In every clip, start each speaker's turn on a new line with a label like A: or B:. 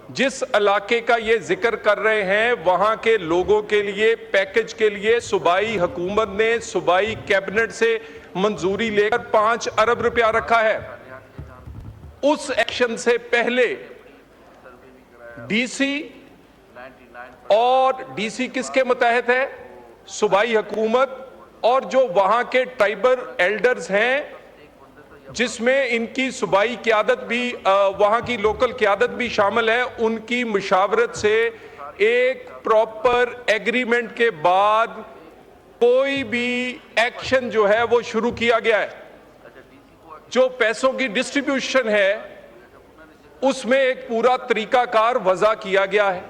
A: جس علاقے کا یہ ذکر کر رہے ہیں وہاں کے لوگوں کے لیے پیکج کے لیے صوبائی حکومت نے صوبائی کیبنٹ سے منظوری لے کر 5 ارب روپیہ رکھا ہے۔ اس ایکشن سے پہلے ڈی سی اور ڈی سی کس کے متحد ہے؟ صوبائی حکومت اور جو وہاں کے ٹرائبل ایلڈرز ہیں جس میں ان کی صوبائی قیادت بھی وہاں کی لوکل قیادت بھی شامل ہے، ان کی مشاورت سے ایک پراپر ایگریمنٹ کے بعد کوئی بھی ایکشن جو ہے وہ شروع کیا گیا ہے۔ جو پیسوں کی ڈسٹریبیوشن ہے اس میں ایک پورا طریقہ کار وضع کیا گیا ہے۔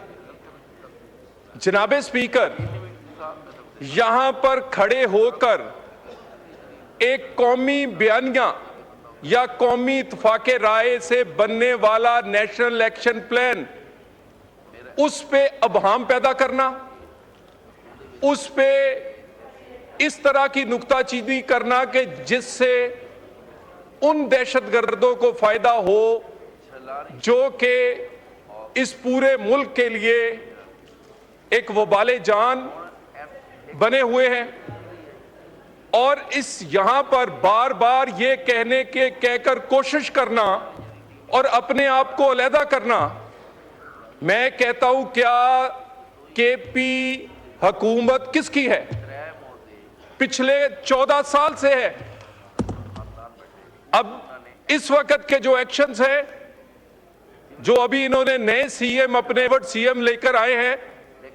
A: جناب اسپیکر، یہاں پر کھڑے ہو کر ایک قومی بیانیہ یا قومی اتفاق رائے سے بننے والا نیشنل ایکشن پلان، اس پہ ابہام پیدا کرنا، اس پہ اس طرح کی نکتہ چینی کرنا کہ جس سے ان دہشت گردوں کو فائدہ ہو جو کہ اس پورے ملک کے لیے ایک وبال جان بنے ہوئے ہیں، اور اس یہاں پر بار بار یہ کہہ کر کوشش کرنا اور اپنے آپ کو علیحدہ کرنا۔ میں کہتا ہوں کیا کے پی حکومت کس کی ہے؟ پچھلے 14 سال سے ہے۔ اب اس وقت کے جو ایکشنز ہیں جو ابھی انہوں نے نئے سی ایم اپنے سی ایم لے کر آئے ہیں،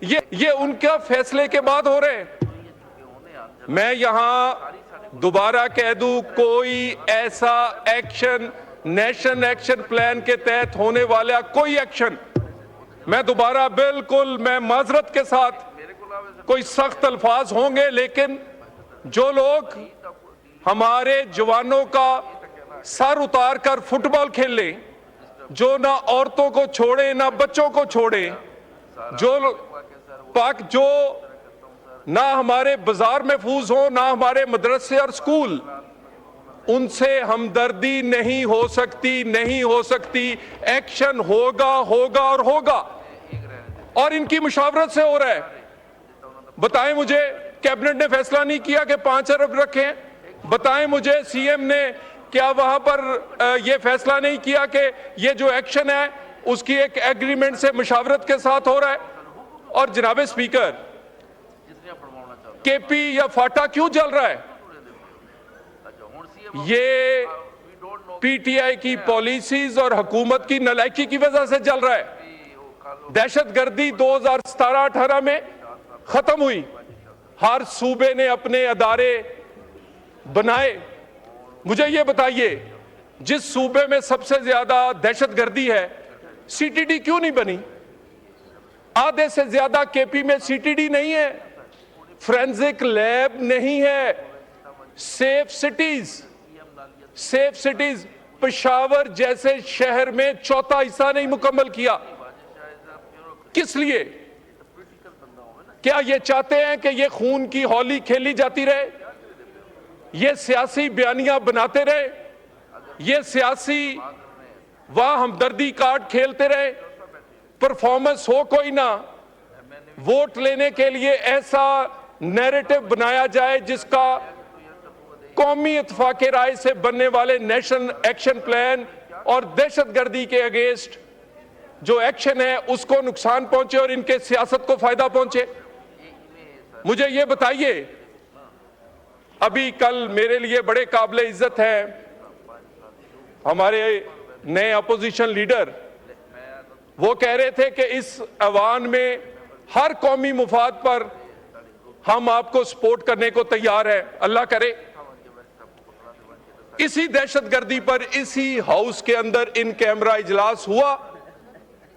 A: یہ ان کا فیصلے کے بعد ہو رہے ہیں۔ میں یہاں دوبارہ کہہ دوں کوئی ایسا ایکشن نیشنل ایکشن پلان کے تحت ہونے والا کوئی ایکشن، میں دوبارہ بالکل میں معذرت کے ساتھ کوئی سخت الفاظ ہوں گے، لیکن جو لوگ ہمارے جوانوں کا سر اتار کر فٹ بال کھیل لیں، جو نہ عورتوں کو چھوڑیں نہ بچوں کو چھوڑیں، جو نہ ہمارے بازار محفوظ ہوں نہ ہمارے مدرسے اور سکول، ان سے ہمدردی نہیں ہو سکتی۔ ایکشن ہوگا اور ہوگا، اور ان کی مشاورت سے ہو رہا ہے۔ بتائیں مجھے کیبنٹ نے فیصلہ نہیں کیا کہ 5 ارب رکھیں؟ بتائیں مجھے سی ایم نے کیا وہاں پر یہ فیصلہ نہیں کیا کہ یہ جو ایکشن ہے اس کی ایک ایگریمنٹ سے مشاورت کے ساتھ ہو رہا ہے؟ اور جناب اسپیکر، کے پی یا فاٹا کیوں جل رہا ہے؟ یہ پی ٹی آئی کی پالیسیز اور حکومت کی نالائکی کی وجہ سے جل رہا ہے۔ دہشت گردی 2017-18 میں ختم ہوئی، ہر صوبے نے اپنے ادارے بنائے۔ مجھے یہ بتائیے جس صوبے میں سب سے زیادہ دہشت گردی ہے سی ٹی ڈی کیوں نہیں بنی؟ آدھے سے زیادہ کے پی میں سی ٹی ڈی نہیں ہے، فرینزک لیب نہیں ہے، سیف سٹیز پشاور جیسے شہر میں 1/4 حصہ نہیں مکمل کیا۔ کس لیے؟ کیا یہ چاہتے ہیں کہ یہ خون کی ہولی کھیلی جاتی رہے؟ یہ سیاسی بیانیہ بناتے رہے؟ یہ سیاسی وہاں ہمدردی کارڈ کھیلتے رہے؟ پرفارمنس ہو کوئی نہ، ووٹ لینے کے لیے ایسا نیریٹو بنایا جائے جس کا قومی اتفاق رائے سے بننے والے نیشنل ایکشن پلان اور دہشت گردی کے اگینسٹ جو ایکشن ہے اس کو نقصان پہنچے اور ان کے سیاست کو فائدہ پہنچے۔ مجھے یہ بتائیے، ابھی کل میرے لیے بڑے قابل عزت ہیں ہمارے نئے اپوزیشن لیڈر، وہ کہہ رہے تھے کہ اس ایوان میں ہر قومی مفاد پر ہم آپ کو سپورٹ کرنے کو تیار ہیں۔ اللہ کرے اسی دہشت گردی پر اسی ہاؤس کے اندر ان کیمرہ اجلاس ہوا،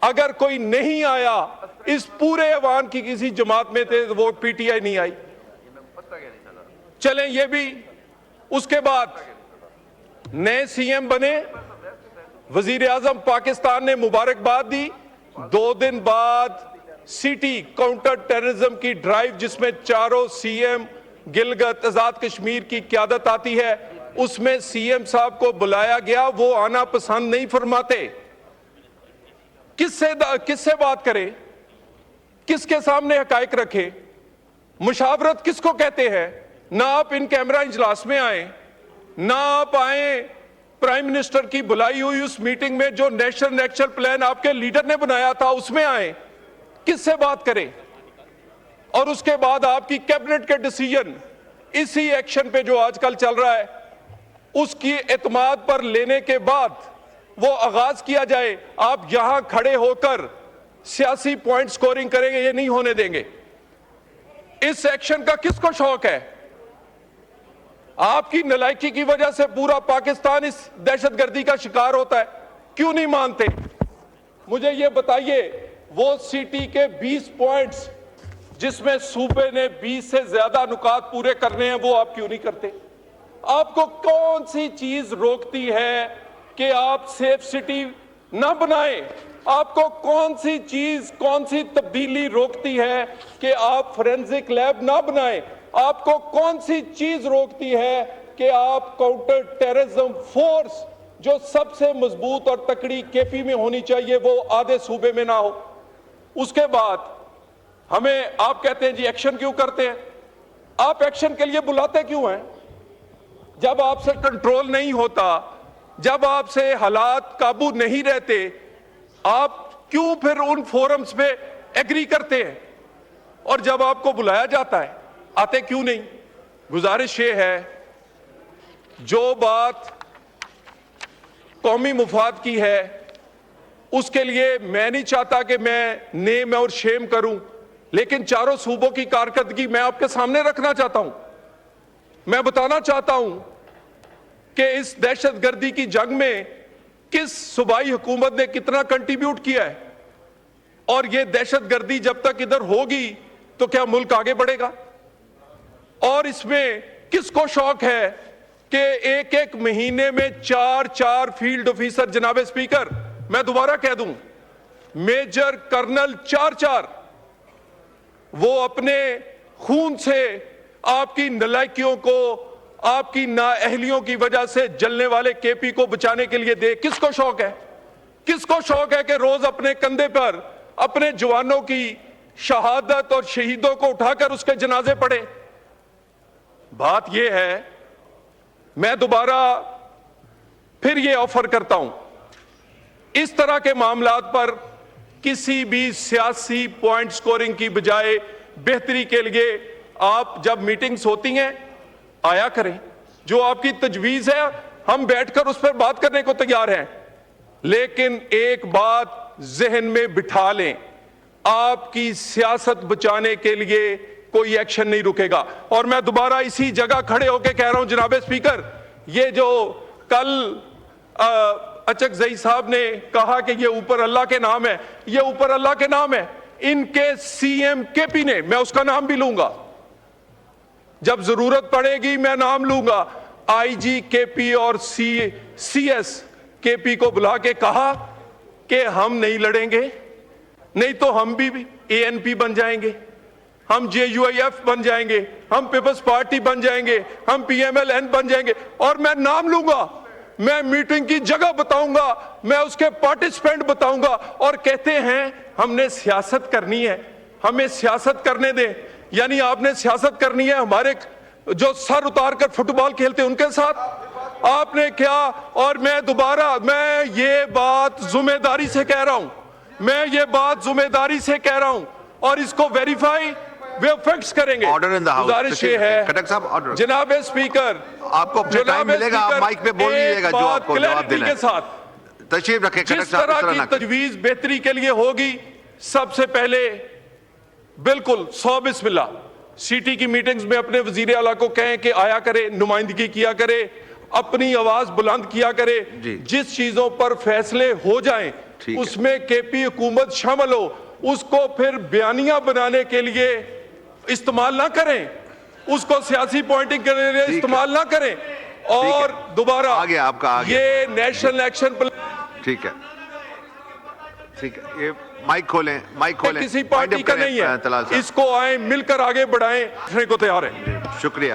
A: اگر کوئی نہیں آیا اس پورے ایوان کی کسی جماعت میں تھے وہ پی ٹی آئی نہیں آئی۔ چلیں یہ بھی، اس کے بعد نئے سی ایم بنے، وزیر اعظم پاکستان نے مبارکباد دی، 2 دن بعد سٹی کاؤنٹر ٹیررزم کی ڈرائیو جس میں 4 سی ایم گلگت آزاد کشمیر کی قیادت آتی ہے، اس میں سی ایم صاحب کو بلایا گیا، وہ آنا پسند نہیں فرماتے۔ کس سے بات کرے, کس کے سامنے حقائق رکھے, مشاورت کس کو کہتے ہیں؟ نہ آپ ان کیمرہ اجلاس میں آئیں, نہ آپ آئیں پرائم منسٹر کی بلائی ہوئی اس میٹنگ میں جو نیشنل ایکشن پلان آپ کے لیڈر نے بنایا تھا اس میں آئیں. کس سے بات کریں؟ اور اس کے بعد آپ کی کیبنٹ کے ڈیسیجن اسی ایکشن پہ جو آج کل چل رہا ہے اس کی اعتماد پر لینے کے بعد وہ آغاز کیا جائے. آپ یہاں کھڑے ہو کر سیاسی پوائنٹ سکورنگ کریں گے, یہ نہیں ہونے دیں گے. اس ایکشن کا کس کو شوق ہے؟ آپ کی نالائکی کی وجہ سے پورا پاکستان اس دہشت گردی کا شکار ہوتا ہے, کیوں نہیں مانتے؟ مجھے یہ بتائیے, وہ سی ٹی کے 20 پوائنٹس جس میں صوبے نے 20 سے زیادہ نکات پورے کرنے ہیں وہ آپ کیوں نہیں کرتے؟ آپ کو کون سی چیز روکتی ہے کہ آپ سیف سٹی نہ بنائیں؟ آپ کو کون سی چیز, کون سی تبدیلی روکتی ہے کہ آپ فورینزک لیب نہ بنائیں؟ آپ کو کون سی چیز روکتی ہے کہ آپ کاؤنٹر ٹیررزم فورس جو سب سے مضبوط اور تکڑی کے پی میں ہونی چاہیے وہ آدھے صوبے میں نہ ہو؟ اس کے بعد ہمیں آپ کہتے ہیں جی ایکشن کیوں کرتے ہیں؟ آپ ایکشن کے لیے بلاتے کیوں ہیں؟ جب آپ سے کنٹرول نہیں ہوتا, جب آپ سے حالات قابو نہیں رہتے, آپ کیوں پھر ان فورمز پہ ایگری کرتے ہیں؟ اور جب آپ کو بلایا جاتا ہے آتے کیوں نہیں؟ گزارش یہ ہے, جو بات قومی مفاد کی ہے اس کے لیے میں نہیں چاہتا کہ میں نیم اور شیم کروں, لیکن چاروں صوبوں کی کارکردگی میں آپ کے سامنے رکھنا چاہتا ہوں. میں بتانا چاہتا ہوں کہ اس دہشت گردی کی جنگ میں کس صوبائی حکومت نے کتنا کنٹریبیوٹ کیا ہے, اور یہ دہشت گردی جب تک ادھر ہوگی تو کیا ملک آگے بڑھے گا؟ اور اس میں کس کو شوق ہے کہ ایک ایک مہینے میں 4 فیلڈ آفیسر, جناب اسپیکر میں دوبارہ کہہ دوں, میجر کرنل 4 وہ اپنے خون سے آپ کی نالائکیوں کو, آپ کی نااہلیوں کی وجہ سے جلنے والے کے پی کو بچانے کے لیے دے. کس کو شوق ہے؟ کس کو شوق ہے کہ روز اپنے کندھے پر اپنے جوانوں کی شہادت اور شہیدوں کو اٹھا کر اس کے جنازے پڑھے؟ بات یہ ہے, میں دوبارہ پھر یہ آفر کرتا ہوں, اس طرح کے معاملات پر کسی بھی سیاسی پوائنٹ سکورنگ کی بجائے بہتری کے لیے آپ جب میٹنگز ہوتی ہیں آیا کریں. جو آپ کی تجویز ہے ہم بیٹھ کر اس پر بات کرنے کو تیار ہیں, لیکن ایک بات ذہن میں بٹھا لیں, آپ کی سیاست بچانے کے لیے کوئی ایکشن نہیں رکے گا. اور میں دوبارہ اسی جگہ کھڑے ہو کے کہہ رہا ہوں جناب اسپیکر, یہ جو کل اچک زئی صاحب نے کہا کہ یہ اوپر اللہ کے نام ہے, یہ اوپر اللہ کے نام ہے, ان کے سی ایم کے پی نے, میں اس کا نام بھی لوں گا جب ضرورت پڑے گی, میں نام لوں گا, آئی جی کے پی اور سی ایس کے پی کو بلا کے کہا کہ ہم نہیں لڑیں گے, نہیں تو ہم بھی اے این پی بن جائیں گے, ہم جے یو آئی ایف بن جائیں گے, ہم پیپلز پارٹی بن جائیں گے, ہم پی ایم ایل این بن جائیں گے, اور میں نام لوں گا, میں میٹنگ کی جگہ بتاؤں گا, میں اس کے پارٹیسپینٹ بتاؤں گا. اور کہتے ہیں ہم نے سیاست کرنی ہے, ہمیں سیاست کرنے دیں. یعنی آپ نے سیاست کرنی ہے ہمارے جو سر اتار کر فٹ بال کھیلتے ان کے ساتھ, آپ نے کیا. اور میں دوبارہ میں یہ بات ذمہ داری سے کہہ رہا ہوں, میں یہ بات ذمہ داری سے کہہ رہا ہوں, اور اس کو ویریفائی فیکٹس کریں گے. گزارش یہ ہے جناب اسپیکر,
B: آپ کو ٹائم ملے گا, آپ مائک پہ بول لیجیے گا جو آپ کو جواب دینا ہے. تشریف رکھیں.
A: جس طرح کی تجویز بہتری کے لیے ہوگی, سب سے پہلے بالکل 100 بسم اللہ, سی ٹی کی میٹنگز میں اپنے وزیر اعلیٰ کو کہیں کہ آیا کرے, نمائندگی کیا کرے, اپنی آواز بلند کیا کرے. جس چیزوں پر فیصلے ہو جائیں اس میں کے پی حکومت شامل ہو, اس کو پھر بیانیہ بنانے کے لیے استعمال نہ کریں, اس کو سیاسی پوائنٹنگ کے لیے استعمال نہ کریں. اور دوبارہ یہ نیشنل ایکشن پلان,
B: ٹھیک ہے, ٹھیک ہے, یہ مائک کھولیں, مائک کھولیں.
A: کسی پارٹی کا نہیں ہے, اس کو آئیں مل کر آگے بڑھائیں, کو تیار ہیں.
B: شکریہ.